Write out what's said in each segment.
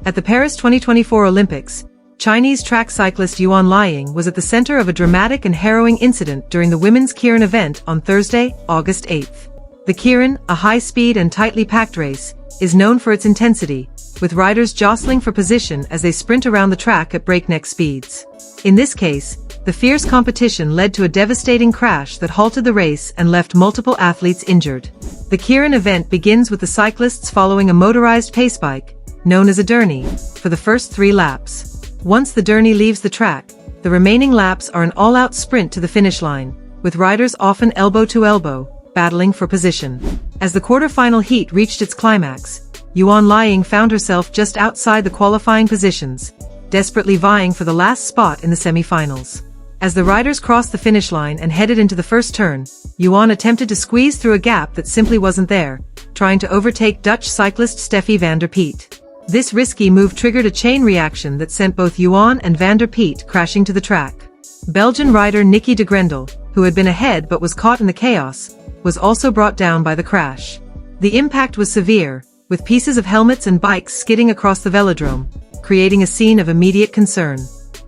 At the Paris 2024 Olympics, Chinese track cyclist Yuan Liying was at the center of a dramatic and harrowing incident during the women's Keirin event on Thursday, August 8. The Keirin, a high-speed and tightly packed race, is known for its intensity, with riders jostling for position as they sprint around the track at breakneck speeds. In this case, the fierce competition led to a devastating crash that halted the race and left multiple athletes injured. The Keirin event begins with the cyclists following a motorized pace bike, known as a derny, for the first 3 laps. Once the derny leaves the track, the remaining laps are an all-out sprint to the finish line, with riders often elbow to elbow, battling for position. As the quarter-final heat reached its climax, Yuan Liying found herself just outside the qualifying positions, desperately vying for the last spot in the semifinals. As the riders crossed the finish line and headed into the first turn, Yuan attempted to squeeze through a gap that simply wasn't there, trying to overtake Dutch cyclist Steffie van der Peet. This risky move triggered a chain reaction that sent both Yuan and van der Peet crashing to the track. Belgian rider Nicky Degrendele, who had been ahead but was caught in the chaos, was also brought down by the crash. The impact was severe, with pieces of helmets and bikes skidding across the Velodrome, creating a scene of immediate concern.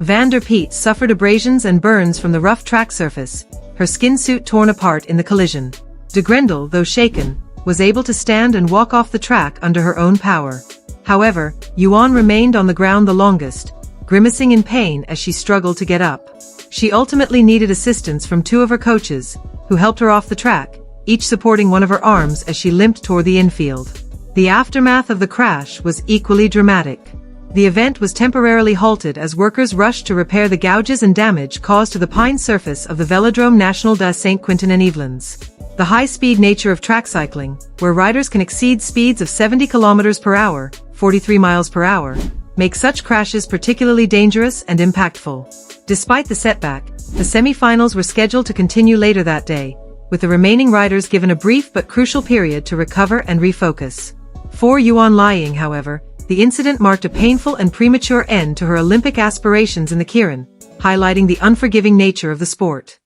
Van der Peet suffered abrasions and burns from the rough track surface, her skin suit torn apart in the collision. Degrendele, though shaken, was able to stand and walk off the track under her own power. However, Yuan remained on the ground the longest, grimacing in pain as she struggled to get up. She ultimately needed assistance from 2 of her coaches, who helped her off the track, each supporting one of her arms as she limped toward the infield. The aftermath of the crash was equally dramatic. The event was temporarily halted as workers rushed to repair the gouges and damage caused to the pine surface of the Velodrome National de Saint-Quentin-en-Yvelines. The high-speed nature of track cycling, where riders can exceed speeds of 70 km per hour, 43 miles per hour, makes such crashes particularly dangerous and impactful. Despite the setback, the semi-finals were scheduled to continue later that day, with the remaining riders given a brief but crucial period to recover and refocus. For Yuan Liying, however, the incident marked a painful and premature end to her Olympic aspirations in the Keirin, highlighting the unforgiving nature of the sport.